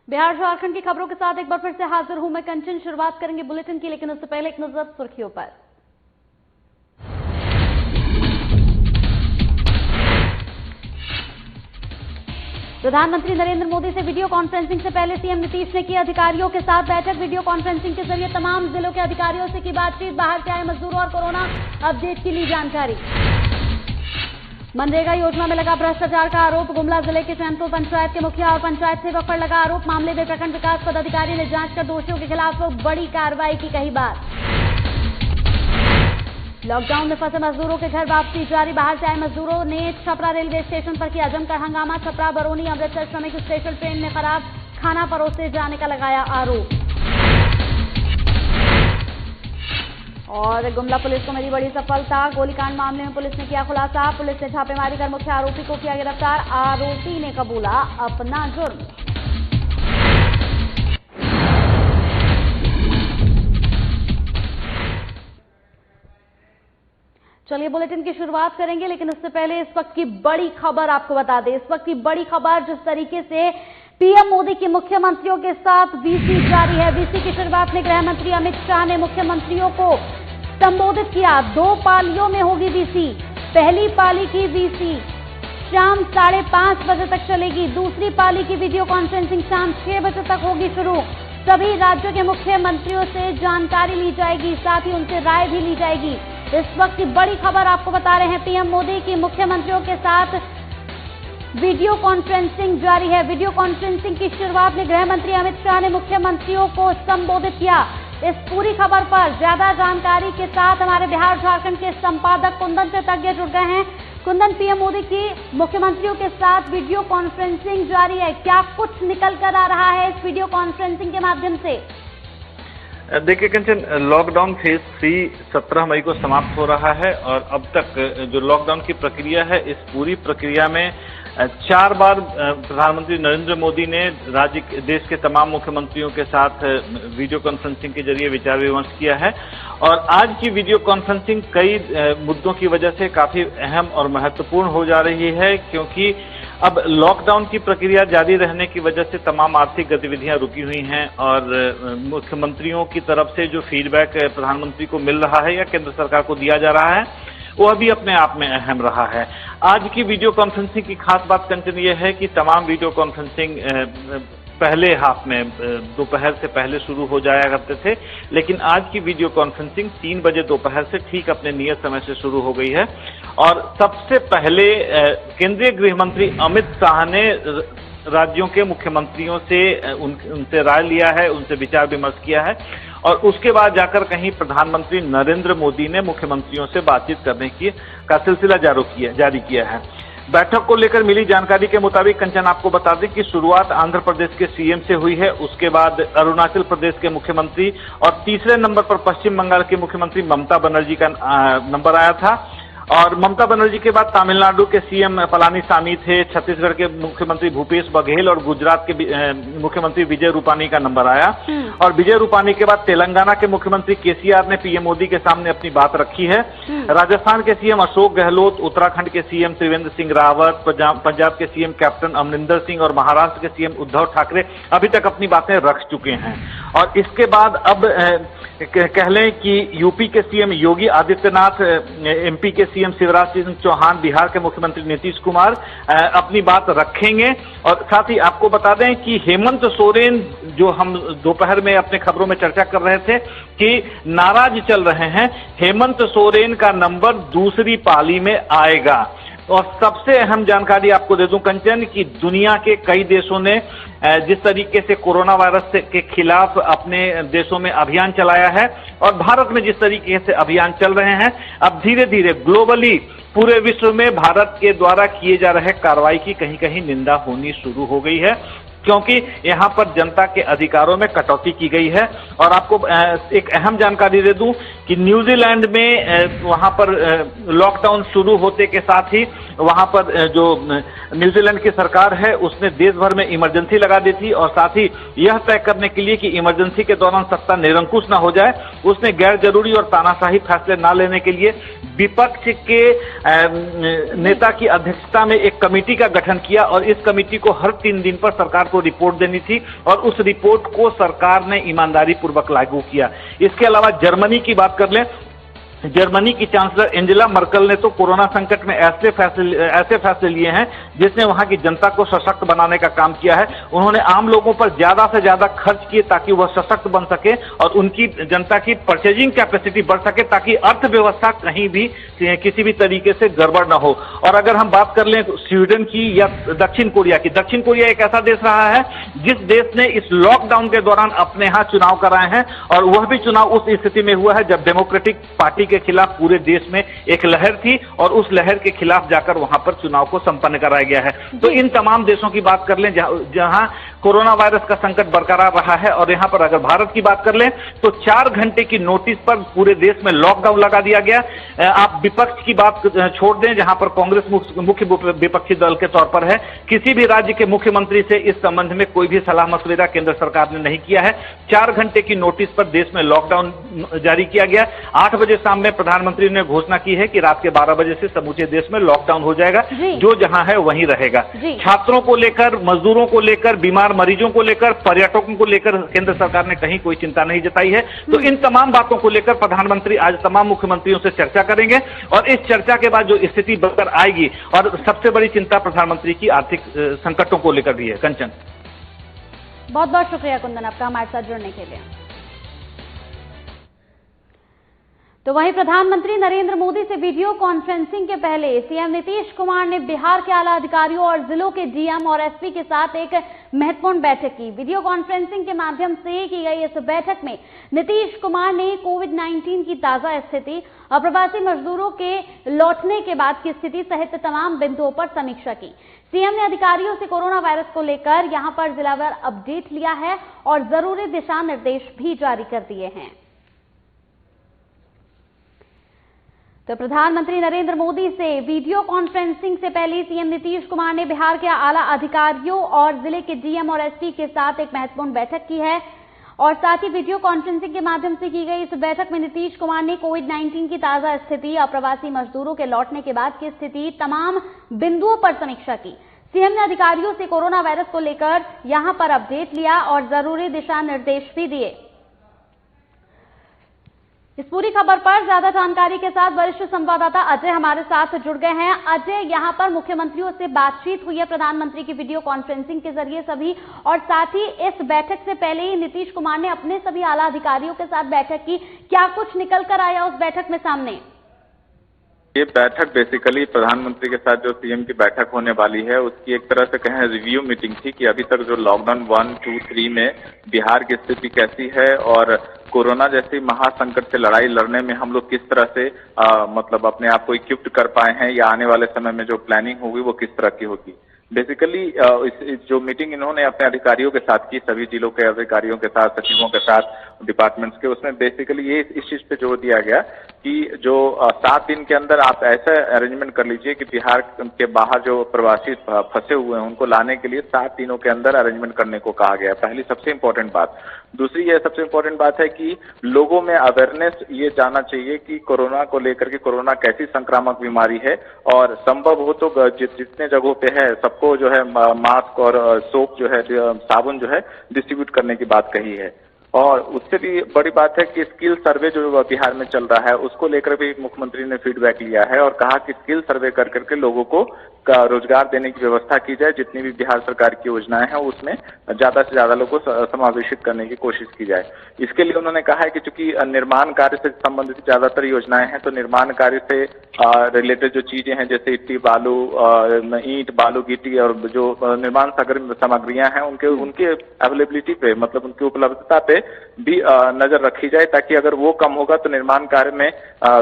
बिहार झारखंड की खबरों के साथ एक बार फिर से हाजिर हूं मैं कंचन। शुरुआत करेंगे बुलेटिन की, लेकिन उससे पहले एक नजर सुर्खियों पर। प्रधानमंत्री नरेंद्र मोदी से वीडियो कॉन्फ्रेंसिंग से पहले सीएम नीतीश ने की अधिकारियों के साथ बैठक। वीडियो कॉन्फ्रेंसिंग के जरिए तमाम जिलों के अधिकारियों से की बातचीत। बाहर से आए मजदूरों और कोरोना अपडेट की ली जानकारी। मनरेगा योजना में लगा भ्रष्टाचार का आरोप। गुमला जिले के चैनपुर पंचायत के मुखिया और पंचायत सेवक पर लगा आरोप। मामले में प्रखंड विकास पदाधिकारी ने जांच कर दोषियों के खिलाफ बड़ी कार्रवाई की कही बात। लॉकडाउन में फंसे मजदूरों के घर वापसी जारी। बाहर से आए मजदूरों ने छपरा रेलवे स्टेशन पर किया जमकर हंगामा। छपरा बरौनी अमृतसर श्रमिक स्पेशल ट्रेन में खराब खाना परोसे जाने का लगाया आरोप। और गुमला पुलिस को मिली बड़ी सफलता। गोलीकांड मामले में पुलिस ने किया खुलासा। पुलिस ने छापेमारी कर मुख्य आरोपी को किया गिरफ्तार। आरोपी ने कबूला अपना जुर्म। चलिए बुलेटिन की शुरुआत करेंगे, लेकिन उससे पहले इस वक्त की बड़ी खबर आपको बता दें। इस वक्त की बड़ी खबर, जिस तरीके से पीएम मोदी की मुख्यमंत्रियों के साथ वीसी जारी है। वीसी की शुरुआत में गृह मंत्री अमित शाह ने मुख्यमंत्रियों को संबोधित किया। 2 पालियों में होगी वीसी। पहली पाली की वीसी शाम 5:30 बजे तक चलेगी। दूसरी पाली की वीडियो कॉन्फ्रेंसिंग शाम 6 बजे तक होगी शुरू। सभी राज्यों के मुख्यमंत्रियों से जानकारी ली जाएगी, साथ ही उनसे राय भी ली जाएगी। इस वक्त की बड़ी खबर आपको बता रहे हैं, पीएम मोदी की मुख्यमंत्रियों के साथ वीडियो कॉन्फ्रेंसिंग जारी है। वीडियो कॉन्फ्रेंसिंग की शुरुआत में गृह मंत्री अमित शाह ने मुख्यमंत्रियों को संबोधित किया। इस पूरी खबर पर ज्यादा जानकारी के साथ हमारे बिहार झारखंड के संपादक कुंदन से तज्ञ जुड़ गए हैं। कुंदन, पीएम मोदी की मुख्यमंत्रियों के साथ वीडियो कॉन्फ्रेंसिंग जारी है, क्या कुछ निकल कर आ रहा है इस वीडियो कॉन्फ्रेंसिंग के माध्यम से? देखिए कंचन, लॉकडाउन फेज 3 17 मई को समाप्त हो रहा है और अब तक जो लॉकडाउन की प्रक्रिया है, इस पूरी प्रक्रिया में 4 बार प्रधानमंत्री नरेंद्र मोदी ने देश के तमाम मुख्यमंत्रियों के साथ वीडियो कॉन्फ्रेंसिंग के जरिए विचार विमर्श किया है। और आज की वीडियो कॉन्फ्रेंसिंग कई मुद्दों की वजह से काफी अहम और महत्वपूर्ण हो जा रही है, क्योंकि अब लॉकडाउन की प्रक्रिया जारी रहने की वजह से तमाम आर्थिक गतिविधियां रुकी हुई हैं और मुख्यमंत्रियों की तरफ से जो फीडबैक प्रधानमंत्री को मिल रहा है या केंद्र सरकार को दिया जा रहा है, वो भी अपने आप में अहम रहा है। आज की वीडियो कॉन्फ्रेंसिंग की खास बात कंचन ये है कि तमाम वीडियो कॉन्फ्रेंसिंग पहले हाफ में दोपहर से पहले शुरू हो जाया करते थे, लेकिन आज की वीडियो कॉन्फ्रेंसिंग 3 बजे दोपहर से ठीक अपने नियत समय से शुरू हो गई है। और सबसे पहले केंद्रीय गृह मंत्री अमित शाह ने राज्यों के मुख्यमंत्रियों से उनसे राय लिया है, उनसे विचार विमर्श किया है और उसके बाद जाकर कहीं प्रधानमंत्री नरेंद्र मोदी ने मुख्यमंत्रियों से बातचीत करने का सिलसिला जारी किया है। बैठक को लेकर मिली जानकारी के मुताबिक कंचन आपको बता दें कि शुरुआत आंध्र प्रदेश के सीएम से हुई है, उसके बाद अरुणाचल प्रदेश के मुख्यमंत्री और तीसरे नंबर पर पश्चिम बंगाल के मुख्यमंत्री ममता बनर्जी का नंबर आया था। और ममता बनर्जी के बाद तमिलनाडु के सीएम पलानीसामी थे, छत्तीसगढ़ के मुख्यमंत्री भूपेश बघेल और गुजरात के मुख्यमंत्री विजय रूपानी का नंबर आया। और विजय रूपानी के बाद तेलंगाना के मुख्यमंत्री केसीआर ने पीएम मोदी के सामने अपनी बात रखी है। राजस्थान के सीएम अशोक गहलोत, उत्तराखंड के सीएम त्रिवेंद्र सिंह रावत, पंजाब के सीएम कैप्टन अमरिंदर सिंह और महाराष्ट्र के सीएम उद्धव ठाकरे अभी तक अपनी बातें रख चुके हैं। और इसके बाद अब कह लें कि यूपी के सीएम योगी आदित्यनाथ, एमपी के सीएम शिवराज सिंह चौहान, बिहार के मुख्यमंत्री नीतीश कुमार अपनी बात रखेंगे। और साथ ही आपको बता दें कि हेमंत सोरेन, जो हम दोपहर में अपने खबरों में चर्चा कर रहे थे कि नाराज चल रहे हैं, हेमंत सोरेन का नंबर दूसरी पाली में आएगा। और सबसे अहम जानकारी आपको दे दूं कंचन कि दुनिया के कई देशों ने जिस तरीके से कोरोना वायरस के खिलाफ अपने देशों में अभियान चलाया है और भारत में जिस तरीके से अभियान चल रहे हैं, अब धीरे धीरे ग्लोबली पूरे विश्व में भारत के द्वारा किए जा रहे कार्रवाई की कहीं कहीं निंदा होनी शुरू हो गई है, क्योंकि यहां पर जनता के अधिकारों में कटौती की गई है। और आपको एक अहम जानकारी दे दूं कि न्यूजीलैंड में वहां पर लॉकडाउन शुरू होते के साथ ही वहां पर जो न्यूजीलैंड की सरकार है उसने देश भर में इमरजेंसी लगा दी थी और साथ ही यह तय करने के लिए कि इमरजेंसी के दौरान सत्ता निरंकुश न हो जाए, उसने गैर जरूरी और तानाशाही फैसले न लेने के लिए विपक्ष के नेता की अध्यक्षता में एक कमेटी का गठन किया और इस कमेटी को हर 3 दिन पर सरकार को रिपोर्ट देनी थी और उस रिपोर्ट को सरकार ने ईमानदारी पूर्वक लागू किया। इसके अलावा जर्मनी की बात कर लें, जर्मनी की चांसलर एंजेला मर्केल ने तो कोरोना संकट में ऐसे फैसले लिए हैं जिसने वहां की जनता को सशक्त बनाने का काम किया है। उन्होंने आम लोगों पर ज्यादा से ज्यादा खर्च किए ताकि वह सशक्त बन सके और उनकी जनता की परचेजिंग कैपेसिटी बढ़ सके ताकि अर्थव्यवस्था कहीं भी किसी भी तरीके से गड़बड़ न हो। और अगर हम बात कर लें स्वीडन की या दक्षिण कोरिया की, दक्षिण कोरिया एक ऐसा देश रहा है जिस देश ने इस लॉकडाउन के दौरान अपने यहां चुनाव कराए हैं और वह भी चुनाव उस स्थिति में हुआ है जब डेमोक्रेटिक पार्टी के खिलाफ पूरे देश में एक लहर थी और उस लहर के खिलाफ जाकर वहां पर चुनाव को संपन्न कराया गया है। तो इन तमाम देशों की बात कर लें जहां कोरोना वायरस का संकट बरकरार रहा है और यहां पर अगर भारत की बात कर लें तो 4 घंटे की नोटिस पर पूरे देश में लॉकडाउन लगा दिया गया। आप विपक्ष की बात छोड़ दें, जहां पर कांग्रेस मुख्य विपक्षी दल के तौर पर है, किसी भी राज्य के मुख्यमंत्री से इस संबंध में कोई भी सलाह मशविरा केंद्र सरकार ने नहीं किया है। 4 घंटे की नोटिस पर देश में लॉकडाउन जारी किया गया। 8 बजे शाम में प्रधानमंत्री ने घोषणा की है कि रात के 12 बजे से समूचे देश में लॉकडाउन हो जाएगा, जो जहां है वहीं रहेगा। छात्रों को लेकर, मजदूरों को लेकर, बीमार मरीजों को लेकर, पर्यटकों को लेकर केंद्र सरकार ने कहीं कोई चिंता नहीं जताई है। तो इन तमाम बातों को लेकर प्रधानमंत्री आज तमाम मुख्यमंत्रियों से चर्चा करेंगे और इस चर्चा के बाद जो स्थिति बनकर आएगी, और सबसे बड़ी चिंता प्रधानमंत्री की आर्थिक संकटों को लेकर भी है। कंचन, बहुत बहुत शुक्रिया कुंदन आपका हमारे साथ जुड़ने के लिए। तो वहीं प्रधानमंत्री नरेंद्र मोदी से वीडियो कॉन्फ्रेंसिंग के पहले सीएम नीतीश कुमार ने बिहार के आला अधिकारियों और जिलों के डीएम और एसपी के साथ एक महत्वपूर्ण बैठक की। वीडियो कॉन्फ्रेंसिंग के माध्यम से की गई इस बैठक में नीतीश कुमार ने कोविड-19 की ताजा स्थिति, अप्रवासी मजदूरों के लौटने के बाद की स्थिति सहित तमाम बिंदुओं पर समीक्षा की। सीएम ने अधिकारियों से कोरोना वायरस को लेकर यहां पर जिलावार अपडेट लिया है और जरूरी दिशा निर्देश भी जारी कर दिए हैं। तो प्रधानमंत्री नरेंद्र मोदी से वीडियो कॉन्फ्रेंसिंग से पहले सीएम नीतीश कुमार ने बिहार के आला अधिकारियों और जिले के डीएम और एसपी के साथ एक महत्वपूर्ण बैठक की है और साथ ही वीडियो कॉन्फ्रेंसिंग के माध्यम से की गई इस बैठक में नीतीश कुमार ने कोविड-19 की ताजा स्थिति, अप्रवासी मजदूरों के लौटने के बाद की स्थिति, तमाम बिंदुओं पर समीक्षा की। सीएम ने अधिकारियों से कोरोना वायरस को लेकर यहां पर अपडेट लिया और जरूरी दिशा निर्देश भी दिए। इस पूरी खबर पर ज्यादा जानकारी के साथ वरिष्ठ संवाददाता अजय हमारे साथ जुड़ गए हैं। अजय, यहां पर मुख्यमंत्रियों से बातचीत हुई है प्रधानमंत्री की वीडियो कॉन्फ्रेंसिंग के जरिए सभी, और साथ ही इस बैठक से पहले ही नीतीश कुमार ने अपने सभी आला अधिकारियों के साथ बैठक की। क्या कुछ निकल कर आया उस बैठक में सामने? ये बैठक बेसिकली प्रधानमंत्री के साथ जो सीएम की बैठक होने वाली है उसकी एक तरह से कहें रिव्यू मीटिंग थी कि अभी तक जो लॉकडाउन 1, 2, 3 में बिहार की स्थिति कैसी है और कोरोना जैसी महासंकट से लड़ाई लड़ने में हम लोग किस तरह से मतलब अपने आप को इक्विप्ड कर पाए हैं या आने वाले समय में जो प्लानिंग होगी वो किस तरह की होगी। बेसिकली इस जो मीटिंग इन्होंने अपने अधिकारियों के साथ की, सभी जिलों के अधिकारियों के साथ, सचिवों के साथ, डिपार्टमेंट्स के, उसमें बेसिकली ये इस चीज पे जोर दिया गया कि जो 7 दिन के अंदर आप ऐसा अरेंजमेंट कर लीजिए कि बिहार के बाहर जो प्रवासी फंसे हुए हैं उनको लाने के लिए 7 दिनों के अंदर अरेंजमेंट करने को कहा गया। पहली सबसे इम्पोर्टेंट बात। दूसरी ये सबसे इम्पोर्टेंट बात है कि लोगों में अवेयरनेस ये जानना चाहिए कि कोरोना को लेकर के कोरोना कैसी संक्रामक बीमारी है और संभव हो तो जितने जगहों पे है सबको जो है मास्क और सोप जो है, साबुन जो है डिस्ट्रीब्यूट करने की बात कही है। और उससे भी बड़ी बात है कि स्किल सर्वे जो बिहार में चल रहा है उसको लेकर भी मुख्यमंत्री ने फीडबैक लिया है और कहा कि स्किल सर्वे कर करके लोगों को रोजगार देने की व्यवस्था की जाए। जितनी भी बिहार सरकार की योजनाएं हैं उसमें ज्यादा से ज्यादा लोगों को समावेशित करने की कोशिश की जाए। इसके लिए उन्होंने कहा है कि चूंकि निर्माण कार्य से संबंधित ज्यादातर योजनाएं हैं तो निर्माण कार्य से रिलेटेड जो चीजें हैं जैसे इट्टी बालू, ईंट बालू गिट्टी और जो निर्माण सामग्रियां हैं उनके अवेलेबिलिटी पे, मतलब उनकी उपलब्धता पे भी नजर रखी जाए ताकि अगर वो कम होगा तो निर्माण कार्य में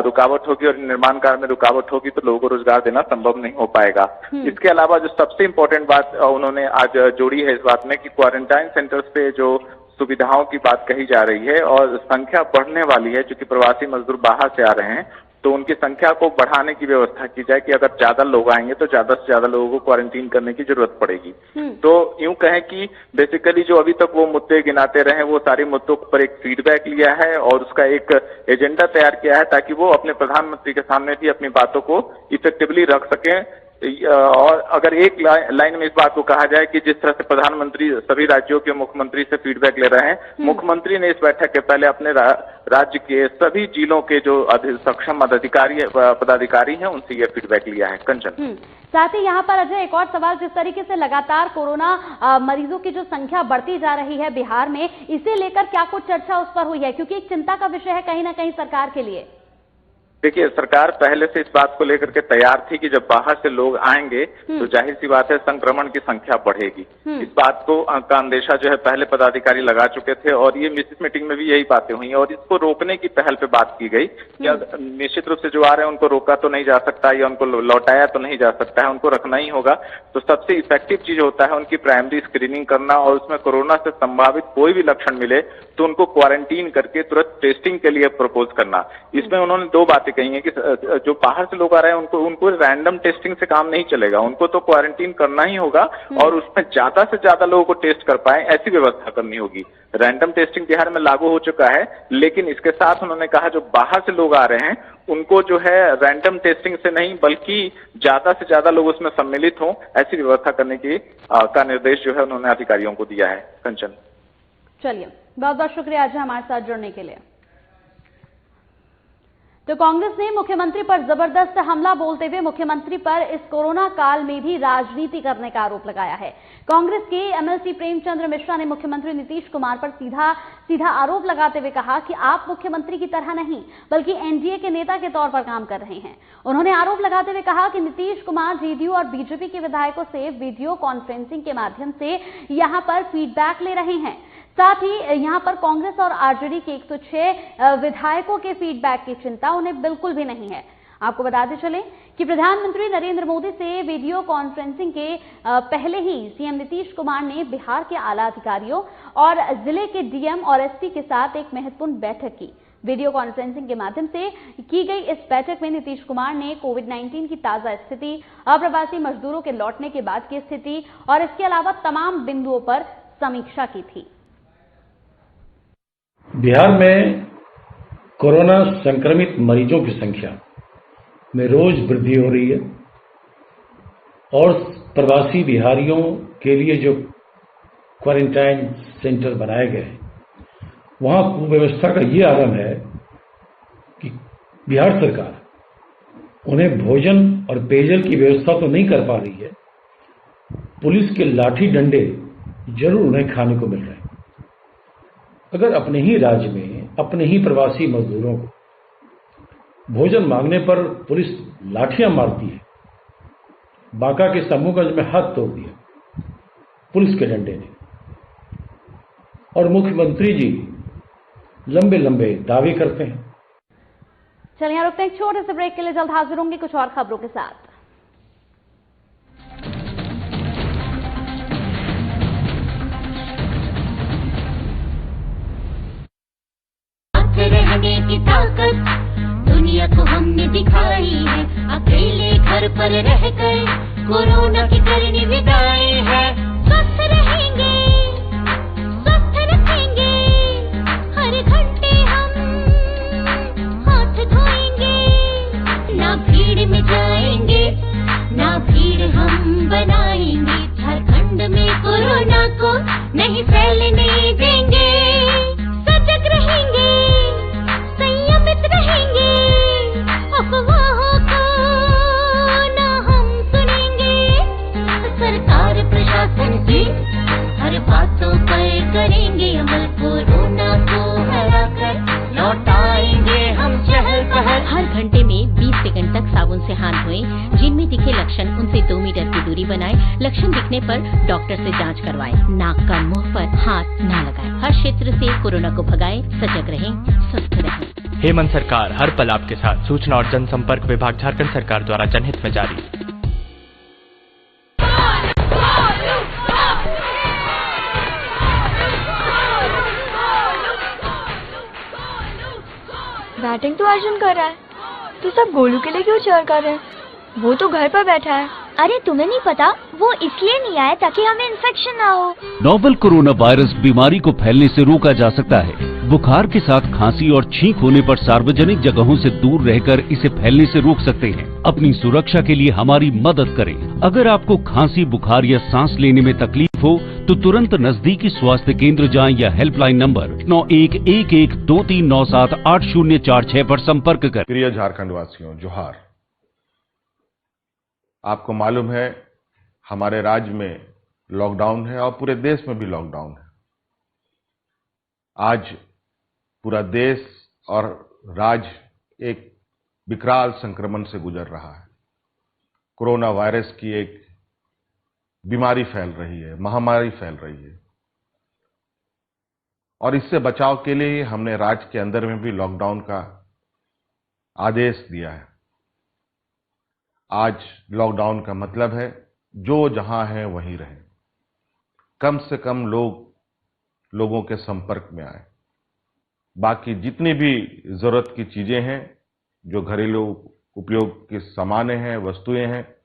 रुकावट होगी और निर्माण कार्य में रुकावट होगी तो लोगों को रोजगार देना संभव नहीं हो पाएगा। इसके अलावा जो सबसे इम्पोर्टेंट बात उन्होंने आज जोड़ी है इस बात में कि क्वारंटाइन सेंटर्स पे जो सुविधाओं की बात कही जा रही है और संख्या बढ़ने वाली है, क्योंकि प्रवासी मजदूर बाहर से आ रहे हैं, तो उनकी संख्या को बढ़ाने की व्यवस्था की जाए कि अगर ज्यादा लोग आएंगे तो ज्यादा से ज्यादा लोगों को क्वारंटीन करने की जरूरत पड़ेगी। तो यूं कहें कि बेसिकली जो अभी तक वो मुद्दे गिनाते रहे, वो सारे मुद्दों पर एक फीडबैक लिया है और उसका एक एजेंडा तैयार किया है ताकि वो अपने प्रधानमंत्री के सामने भी अपनी बातों को इफेक्टिवली रख सकें। और अगर एक लाइन में इस बात को कहा जाए कि जिस तरह से प्रधानमंत्री सभी राज्यों के मुख्यमंत्री से फीडबैक ले रहे हैं, मुख्यमंत्री ने इस बैठक के पहले अपने राज्य के सभी जिलों के जो सक्षम पदाधिकारी हैं उनसे ये फीडबैक लिया है। कंचन, साथ ही यहाँ पर अजय एक और सवाल, जिस तरीके से लगातार कोरोना मरीजों की जो संख्या बढ़ती जा रही है बिहार में, इसे लेकर क्या कुछ चर्चा उस पर हुई है, क्योंकि एक चिंता का विषय है कहीं ना कहीं सरकार के लिए। देखिए, सरकार पहले से इस बात को लेकर के तैयार थी कि जब बाहर से लोग आएंगे तो जाहिर सी बात है संक्रमण की संख्या बढ़ेगी। इस बात को का अंदेशा जो है पहले पदाधिकारी लगा चुके थे और ये मीटिंग में भी यही बातें हुई और इसको रोकने की पहल पे बात की गई कि निश्चित रूप से जो आ रहे हैं उनको रोका तो नहीं जा सकता या उनको लौटाया तो नहीं जा सकता है, उनको रखना ही होगा। तो सबसे इफेक्टिव चीज होता है उनकी प्राइमरी स्क्रीनिंग करना और उसमें कोरोना से संभावित कोई भी लक्षण मिले तो उनको क्वारंटीन करके तुरंत टेस्टिंग के लिए प्रपोज करना। इसमें उन्होंने दो बातें कही है कि जो बाहर से लोग आ रहे हैं उनको रैंडम टेस्टिंग से काम नहीं चलेगा, उनको तो क्वारंटीन करना ही होगा और उसमें ज्यादा से ज्यादा लोगों को टेस्ट कर पाए ऐसी व्यवस्था करनी होगी। रैंडम टेस्टिंग बिहार में लागू हो चुका है, लेकिन इसके साथ उन्होंने कहा जो बाहर से लोग आ रहे हैं उनको जो है रैंडम टेस्टिंग से नहीं बल्कि ज्यादा से ज्यादा लोग उसमें सम्मिलित हों ऐसी व्यवस्था करने की का निर्देश जो है उन्होंने अधिकारियों को दिया है। कंचन, चलिए, बहुत बहुत शुक्रिया अजय हमारे साथ जुड़ने के लिए। तो कांग्रेस ने मुख्यमंत्री पर जबरदस्त हमला बोलते हुए मुख्यमंत्री पर इस कोरोना काल में भी राजनीति करने का आरोप लगाया है। कांग्रेस के एमएलसी प्रेमचंद्र मिश्रा ने मुख्यमंत्री नीतीश कुमार पर सीधा आरोप लगाते हुए कहा कि आप मुख्यमंत्री की तरह नहीं बल्कि एनडीए के नेता के तौर पर काम कर रहे हैं। उन्होंने आरोप लगाते हुए कहा कि नीतीश कुमार जेडीयू और बीजेपी के विधायकों से वीडियो कॉन्फ्रेंसिंग के माध्यम से यहां पर फीडबैक ले रहे हैं। साथ ही यहां पर कांग्रेस और आरजेडी के 106 विधायकों के फीडबैक की चिंता उन्हें बिल्कुल भी नहीं है। आपको बताते चलें कि प्रधानमंत्री नरेंद्र मोदी से वीडियो कॉन्फ्रेंसिंग के पहले ही सीएम नीतीश कुमार ने बिहार के आला अधिकारियों और जिले के डीएम और एसपी के साथ एक महत्वपूर्ण बैठक की। वीडियो कॉन्फ्रेंसिंग के माध्यम से की गई इस बैठक में नीतीश कुमार ने कोविड-19 की ताजा स्थिति, अप्रवासी मजदूरों के लौटने के बाद की स्थिति और इसके अलावा तमाम बिंदुओं पर समीक्षा की थी। बिहार में कोरोना संक्रमित मरीजों की संख्या में रोज वृद्धि हो रही है और प्रवासी बिहारियों के लिए जो क्वारंटाइन सेंटर बनाए गए हैं वहां कुव्यवस्था का ये आलम है कि बिहार सरकार उन्हें भोजन और पेयजल की व्यवस्था तो नहीं कर पा रही है, पुलिस के लाठी डंडे जरूर उन्हें खाने को मिल रहे हैं। अगर अपने ही राज्य में अपने ही प्रवासी मजदूरों को भोजन मांगने पर पुलिस लाठियां मारती है, बांका के समूहगंज में हाथ तोड़ दिया पुलिस के डंडे ने, और मुख्यमंत्री जी लंबे लंबे दावे करते हैं। चलिए रुकते हैं एक छोटे से ब्रेक के लिए, जल्द हाजिर होंगे कुछ और खबरों के साथ। रहने की ताकत दुनिया को हमने दिखाई है, अकेले घर पर रहकर कोरोना की करनी विदाई है। स्वस्थ रहेंगे, स्वस्थ रखेंगे, हर घंटे हम हाथ धोएंगे, ना भीड़ में जाएंगे, ना भीड़ हम बनाएंगे। झारखंड में कोरोना को नहीं फैलने देंगे, सजग रहेंगे, रहेंगे, अफवाहों को ना हम सुनेंगे। सरकार प्रशासन की हर बातों पर करेंगे अमल, कोरोना को हराकर लौटाएंगे हम चहल पहल। हर घंटे में 20 सेकंड तक साबुन से हाथ धोएं, जिनमें दिखे लक्षण उनसे 2 मीटर की दूरी बनाएं, लक्षण दिखने पर डॉक्टर से जांच करवाएं, नाक का मुंह पर हाथ न लगाएं। हर क्षेत्र से कोरोना को भगाएं, सजग रहें, स्वस्थ रहें। हेमंत सरकार हर पल आपके साथ। सूचना और जनसंपर्क विभाग झारखंड सरकार द्वारा जनहित में जारी। बैटिंग तो अर्जुन कर रहा है, तो सब गोलू के लिए क्यों चीयर कर रहे हैं? वो तो घर पर बैठा है। अरे तुम्हें नहीं पता, वो इसलिए नहीं आया ताकि हमें इन्फेक्शन ना हो। नोवेल कोरोना वायरस बीमारी को फैलने से रोका जा सकता है। बुखार के साथ खांसी और छींक होने पर सार्वजनिक जगहों से दूर रहकर इसे फैलने से रोक सकते हैं। अपनी सुरक्षा के लिए हमारी मदद करें। अगर आपको खांसी, बुखार या सांस लेने में तकलीफ हो तो तुरंत नजदीकी स्वास्थ्य केंद्र जाएं या हेल्पलाइन नंबर 911123978046 पर संपर्क करें। प्रिय झारखंड वासियों, जोहार। आपको मालूम है हमारे राज्य में लॉकडाउन है और पूरे देश में भी लॉकडाउन है। आज पूरा देश और राज्य एक विकराल संक्रमण से गुजर रहा है। कोरोना वायरस की एक बीमारी फैल रही है, महामारी फैल रही है, और इससे बचाव के लिए हमने राज्य के अंदर में भी लॉकडाउन का आदेश दिया है। आज लॉकडाउन का मतलब है जो जहां है वहीं रहें, कम से कम लोगों के संपर्क में आए। बाकी जितनी भी जरूरत की चीजें हैं, जो घरेलू उपयोग के सामान हैं, वस्तुएं हैं,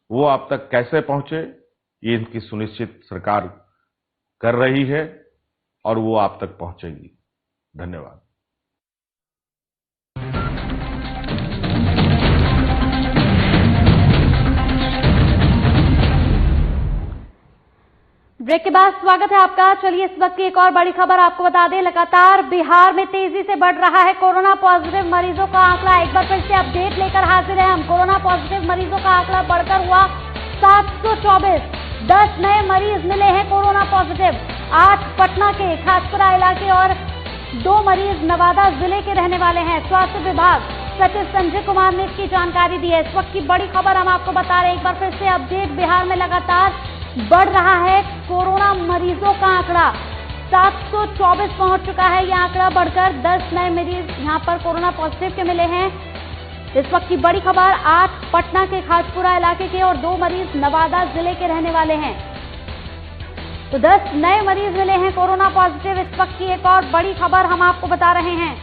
वो आप तक कैसे पहुंचे, ये इनकी सुनिश्चित सरकार कर रही है और वो आप तक पहुंचेगी। धन्यवाद। ब्रेक के बाद स्वागत है आपका। चलिए इस वक्त की एक और बड़ी खबर आपको बता दें। लगातार बिहार में तेजी से बढ़ रहा है कोरोना पॉजिटिव मरीजों का आंकड़ा। एक बार फिर से अपडेट लेकर हाजिर हैं हम। कोरोना पॉजिटिव मरीजों का आंकड़ा बढ़कर हुआ 724। 10 नए मरीज मिले हैं कोरोना पॉजिटिव। 8 पटना के खासपुरा इलाके और 2 मरीज नवादा जिले के रहने वाले हैं। स्वास्थ्य विभाग सचिव संजय कुमार ने इसकी जानकारी दी है। इस वक्त की बड़ी खबर हम आपको बता रहे हैं। एक बार फिर से अपडेट, बिहार में लगातार बढ़ रहा है कोरोना मरीजों का आंकड़ा। 724 पहुंच चुका है यह आंकड़ा बढ़कर। 10 नए मरीज यहां पर कोरोना पॉजिटिव के मिले हैं। इस वक्त की बड़ी खबर, 8 पटना के खाजपुरा इलाके के और 2 मरीज नवादा जिले के रहने वाले हैं। तो 10 नए मरीज मिले हैं कोरोना पॉजिटिव। इस वक्त की एक और बड़ी खबर हम आपको बता रहे हैं।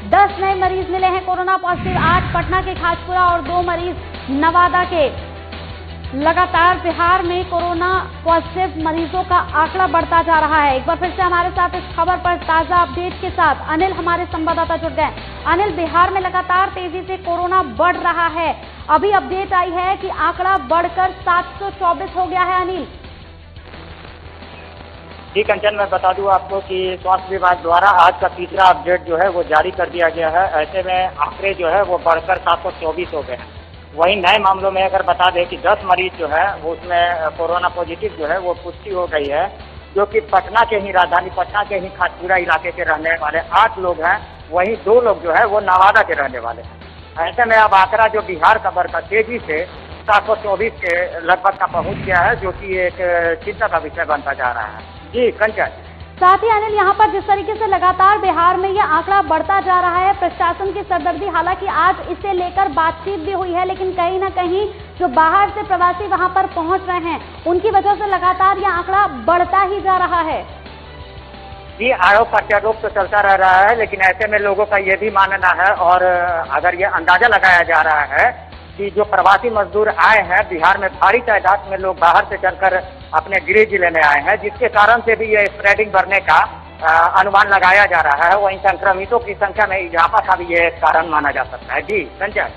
10 नए मरीज मिले हैं कोरोना पॉजिटिव। 8 पटना के खाजपुरा और 2 मरीज नवादा के। लगातार बिहार में कोरोना पॉजिटिव मरीजों का आंकड़ा बढ़ता जा रहा है। एक बार फिर से हमारे साथ इस खबर पर ताजा अपडेट के साथ अनिल हमारे संवाददाता जुड़ गए। अनिल, बिहार में लगातार तेजी से कोरोना बढ़ रहा है। अभी अपडेट आई है कि आंकड़ा बढ़कर 724 हो गया है। अनिल जी कंचन, मैं बता दूं आपको कि स्वास्थ्य विभाग द्वारा आज का तीसरा अपडेट जो है वो जारी कर दिया गया है। ऐसे में आंकड़े जो है वो बढ़कर 724 हो गए हैं। वहीं नए मामलों में अगर बता दें कि 10 मरीज जो है वो उसमें कोरोना पॉजिटिव जो है वो पुष्टि हो गई है, जो कि पटना के ही, राजधानी पटना के ही खाजपुरा इलाके के रहने वाले 8 लोग हैं। वहीं 2 लोग जो है वो नवादा के रहने वाले हैं। ऐसे में अब आंकड़ा जो बिहार का बढ़कर तेजी से 724 के लगभग का पहुंच गया है, जो कि एक चिंता का विषय बनता जा रहा है। जी कंचन। साथ ही अनिल, यहाँ पर जिस तरीके से लगातार बिहार में यह आंकड़ा बढ़ता जा रहा है, प्रशासन की सरदर्दी, हालांकि आज इसे लेकर बातचीत भी हुई है, लेकिन कहीं ना कहीं जो बाहर से प्रवासी वहां पर पहुंच रहे हैं, उनकी वजह से लगातार यह आंकड़ा बढ़ता ही जा रहा है। जी, आरोप प्रत्यारोप तो चलता रह रहा है, लेकिन ऐसे में लोगों का ये भी मानना है और अगर ये अंदाजा लगाया जा रहा है कि जो प्रवासी मजदूर आए हैं बिहार में, भारी तादाद में लोग बाहर से चलकर अपने गृह जिले में आए हैं, जिसके कारण से भी ये स्प्रेडिंग बढ़ने का अनुमान लगाया जा रहा है। वहीं संक्रमितों की संख्या में इजाफा का भी ये कारण माना जा सकता है। जी संजय।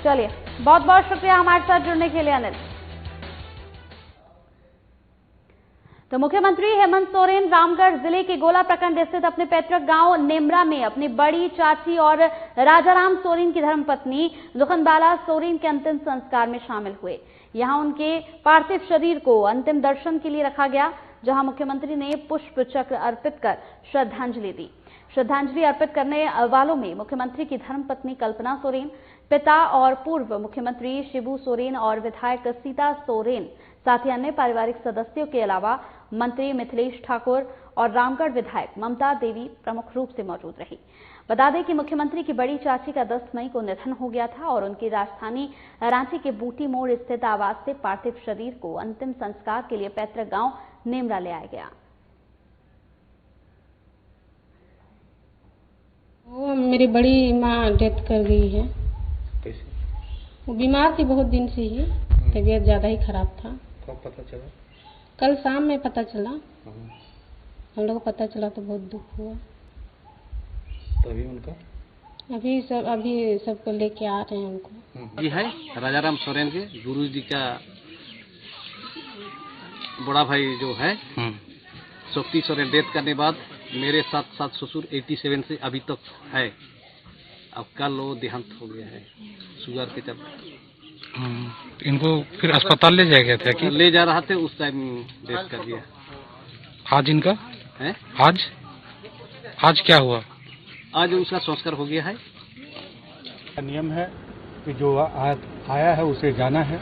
चलिए, बहुत बहुत शुक्रिया हमारे साथ जुड़ने के लिए अनिल। तो मुख्यमंत्री हेमंत सोरेन रामगढ़ जिले के गोला प्रखंड स्थित अपने पैतृक गांव नेमरा में अपनी बड़ी चाची और राजाराम सोरेन की धर्मपत्नी दुखनबाला सोरेन के अंतिम संस्कार में शामिल हुए। यहां उनके पार्थिव शरीर को अंतिम दर्शन के लिए रखा गया, जहां मुख्यमंत्री ने पुष्प चक्र अर्पित कर श्रद्धांजलि दी। श्रद्धांजलि अर्पित करने वालों में मुख्यमंत्री की धर्मपत्नी कल्पना सोरेन, पिता और पूर्व मुख्यमंत्री शिबू सोरेन और विधायक सीता सोरेन, साथ ही अन्य पारिवारिक सदस्यों के अलावा मंत्री मिथिलेश ठाकुर और रामगढ़ विधायक ममता देवी प्रमुख रूप से मौजूद रही। बता दें कि मुख्यमंत्री की बड़ी चाची का 10 मई को निधन हो गया था और उनकी राजधानी रांची के बूटी मोड़ स्थित आवास से पार्थिव शरीर को अंतिम संस्कार के लिए पैतृक गांव नेमरा ले आया गया। वो मेरी बड़ी माँ डेथ कर गई है। कैसे? वो बीमार थी बहुत दिन से ही, तबीयत ज़्यादा ही खराब था। कब पता चला? कल शाम में पता चला। हम लोग को पता चला तो बहुत दुख हुआ। तभी उनका अभी सबको लेके आ रहे हैं उनको। ये है राजाराम सोरेन के गुरु जी का बड़ा भाई जो है शक्ति सोरेन डेथ करने बाद मेरे साथ साथ ससुर 87 से अभी तक है। अब कल वो देहांत हो गया है शुगर के चलते। इनको फिर अस्पताल ले जाया गया था कि? ले जा रहा थे उस टाइम डेथ कर दिया। आज इनका है? आज क्या हुआ? आज उसका संस्कार हो गया है। नियम है कि जो आया है उसे जाना है।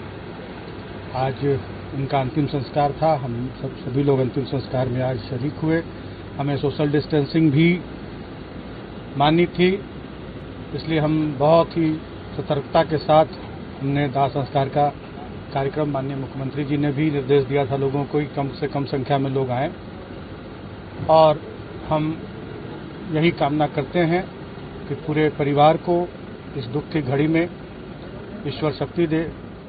आज उनका अंतिम संस्कार था। हम सभी लोग अंतिम संस्कार में आज शरीक हुए। हमें सोशल डिस्टेंसिंग भी माननी थी, इसलिए हम बहुत ही सतर्कता के साथ हमने दाह संस्कार का कार्यक्रम, माननीय मुख्यमंत्री जी ने भी निर्देश दिया था लोगों को कम से कम संख्या में लोग आएं, और हम यही कामना करते हैं कि पूरे परिवार को इस दुख की घड़ी में ईश्वर शक्ति दे।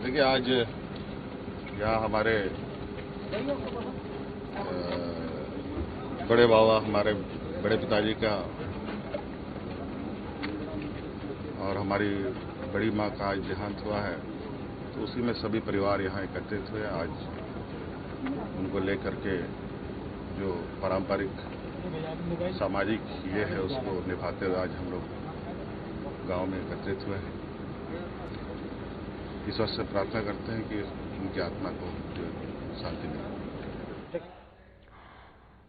देखिए, आज यहाँ हमारे बड़े बाबा, हमारे बड़े पिताजी का और हमारी बड़ी माँ का आज देहांत हुआ है, तो उसी में सभी परिवार यहाँ एकत्रित हुए। आज उनको लेकर के जो पारंपरिक सामाजिक ये है उसको निभाते हुए आज हम लोग गांव में एकत्रित हुए हैं। ईश्वर से प्रार्थना करते हैं कि उनकी आत्मा को शांति मिले।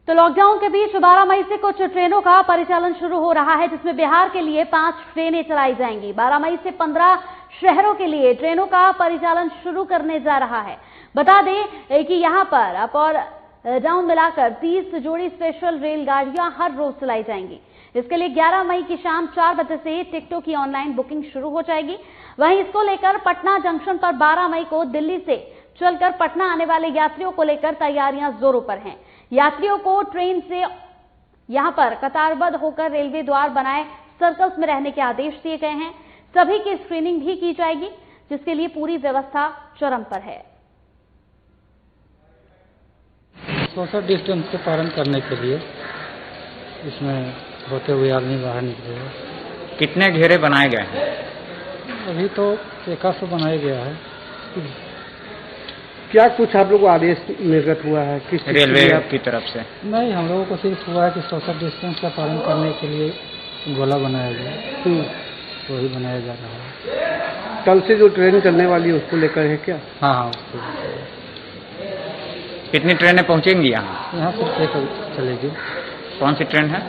तो लॉकडाउन के बीच 12 मई से कुछ ट्रेनों का परिचालन शुरू हो रहा है, जिसमें बिहार के लिए 5 ट्रेनें चलाई जाएंगी। 12 मई से 15 शहरों के लिए ट्रेनों का परिचालन शुरू करने जा रहा है। बता दें कि यहां पर अप और डाउन मिलाकर 30 जोड़ी स्पेशल रेलगाड़ियां हर रोज चलाई जाएंगी। इसके लिए 11 मई की शाम 4 बजे से टिकटों की ऑनलाइन बुकिंग शुरू हो जाएगी। वहीं इसको लेकर पटना जंक्शन पर 12 मई को दिल्ली से चलकर पटना आने वाले यात्रियों को लेकर तैयारियां जोरों पर हैं। यात्रियों को ट्रेन से यहां पर कतारबद्ध होकर रेलवे द्वार बनाए सर्कल्स में रहने के आदेश दिए गए हैं। सभी की स्क्रीनिंग भी की जाएगी, जिसके लिए पूरी व्यवस्था चरम पर है। सोशल डिस्टेंस के पालन करने के लिए इसमें होते हुए आदमी बाहर निकलेगा। कितने घेरे बनाए गए हैं? अभी तो 100 बनाया गया है। क्या कुछ आप लोगों को आदेश निर्गत हुआ है किस रेलवे की तरफ से? नहीं, हम लोगों को सिर्फ हुआ है कि सोशल डिस्टेंस का पालन करने के लिए गोला बनाया गया, वही बनाया जा रहा है। कल से जो ट्रेन चलने वाली है उसको लेकर है क्या? हाँ, उसको। कितनी ट्रेनें पहुंचेंगी यहाँ? यहाँ सिर्फ एक चलेगी। कौन सी ट्रेन है?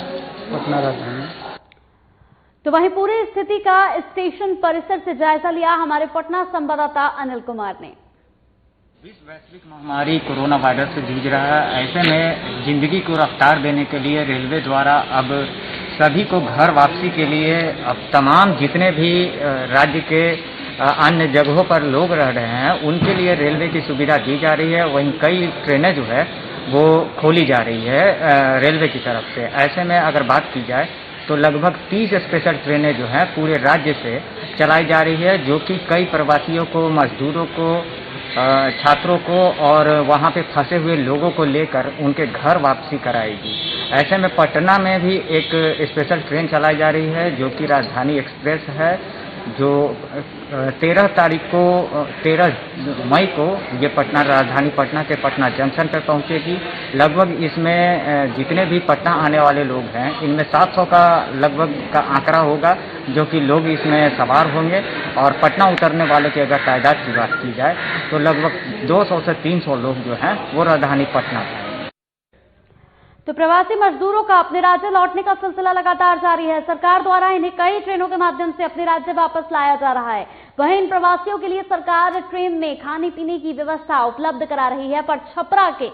पटना राजधानी। तो वहीं पूरी स्थिति का स्टेशन परिसर से जायजा लिया हमारे पटना संवाददाता अनिल कुमार ने। विश्व वैश्विक महामारी कोरोना वायरस से जूझ रहा है। ऐसे में जिंदगी को रफ्तार देने के लिए रेलवे द्वारा अब सभी को घर वापसी के लिए अब तमाम जितने भी राज्य के अन्य जगहों पर लोग रह रहे हैं उनके लिए रेलवे की सुविधा दी जा रही है। वहीं कई ट्रेनें जो है वो खोली जा रही है रेलवे की तरफ से। ऐसे में अगर बात की जाए तो लगभग 30 स्पेशल ट्रेनें जो हैं पूरे राज्य से चलाई जा रही है, जो कि कई प्रवासियों को, मजदूरों को, छात्रों को और वहां पे फंसे हुए लोगों को लेकर उनके घर वापसी कराएगी। ऐसे में पटना में भी एक स्पेशल ट्रेन चलाई जा रही है जो कि राजधानी एक्सप्रेस है, जो 13 मई को ये पटना, राजधानी पटना के पटना जंक्शन पर पहुंचेगी। लगभग इसमें जितने भी पटना आने वाले लोग हैं इनमें 700 का लगभग का आंकड़ा होगा जो कि लोग इसमें सवार होंगे। और पटना उतरने वाले की अगर तादाद की बात की जाए तो लगभग 200 से 300 लोग जो हैं वो राजधानी पटना हैं। तो प्रवासी मजदूरों का अपने राज्य लौटने का सिलसिला लगातार जारी है। सरकार द्वारा इन्हें कई ट्रेनों के माध्यम से अपने राज्य वापस लाया जा रहा है। वहीं इन प्रवासियों के लिए सरकार ट्रेन में खाने पीने की व्यवस्था उपलब्ध करा रही है। पर छपरा के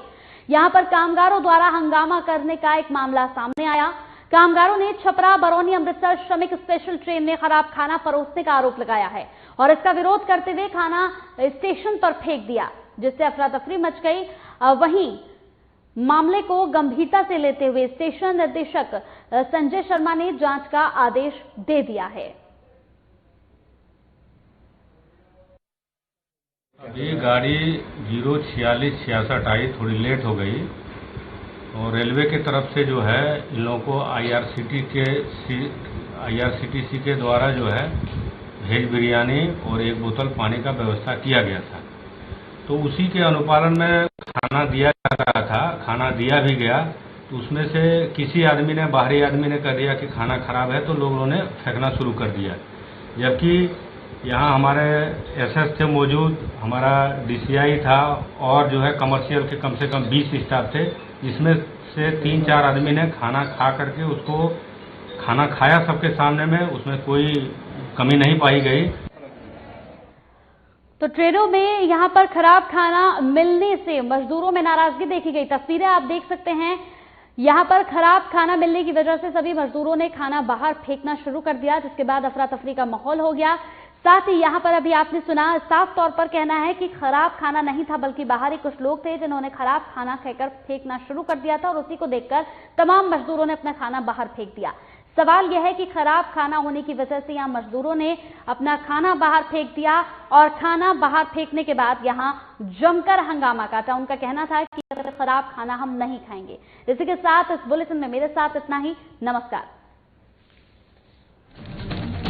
यहां पर कामगारों द्वारा हंगामा करने का एक मामला सामने आया। कामगारों ने छपरा, बरौनी, अमृतसर श्रमिक स्पेशल ट्रेन में खराब खाना परोसने का आरोप लगाया है और इसका विरोध करते हुए खाना स्टेशन पर फेंक दिया, जिससे अफरा तफरी मच गई। वहीं मामले को गंभीरता से लेते हुए स्टेशन निदेशक संजय शर्मा ने जांच का आदेश दे दिया है। अभी गाड़ी 04666 आई, थोड़ी लेट हो गई और रेलवे की तरफ से जो है इन लोगों को IRCTC के द्वारा जो है वेज बिरयानी और 1 बोतल पानी का व्यवस्था किया गया था। तो उसी के अनुपालन में खाना दिया जा रहा था, खाना दिया भी गया। तो उसमें से किसी आदमी ने, बाहरी आदमी ने कह दिया कि खाना खराब है, तो लोगों ने फेंकना शुरू कर दिया। जबकि यहाँ हमारे SS थे मौजूद, हमारा DCI था और जो है कमर्शियल के कम से कम 20 स्टाफ थे, जिसमें से 3-4 आदमी ने खाना खा करके उसको खाना खाया सबके सामने में, उसमें कोई कमी नहीं पाई गई। तो ट्रेनों में यहां पर खराब खाना मिलने से मजदूरों में नाराजगी देखी गई। तस्वीरें आप देख सकते हैं, यहां पर खराब खाना मिलने की वजह से सभी मजदूरों ने खाना बाहर फेंकना शुरू कर दिया, जिसके बाद अफरा तफरी का माहौल हो गया। साथ ही यहां पर अभी आपने सुना, साफ तौर पर कहना है कि खराब खाना नहीं था, बल्कि बाहर ही कुछ लोग थे जिन्होंने खराब खाना खाकर फेंकना शुरू कर दिया था और उसी को देखकर तमाम मजदूरों ने अपना खाना बाहर फेंक दिया। सवाल यह है कि खराब खाना होने की वजह से यहां मजदूरों ने अपना खाना बाहर फेंक दिया और खाना बाहर फेंकने के बाद यहां जमकर हंगामा काटा। उनका कहना था कि खराब खाना हम नहीं खाएंगे। इसी के साथ इस बुलेटिन में मेरे साथ इतना ही। नमस्कार।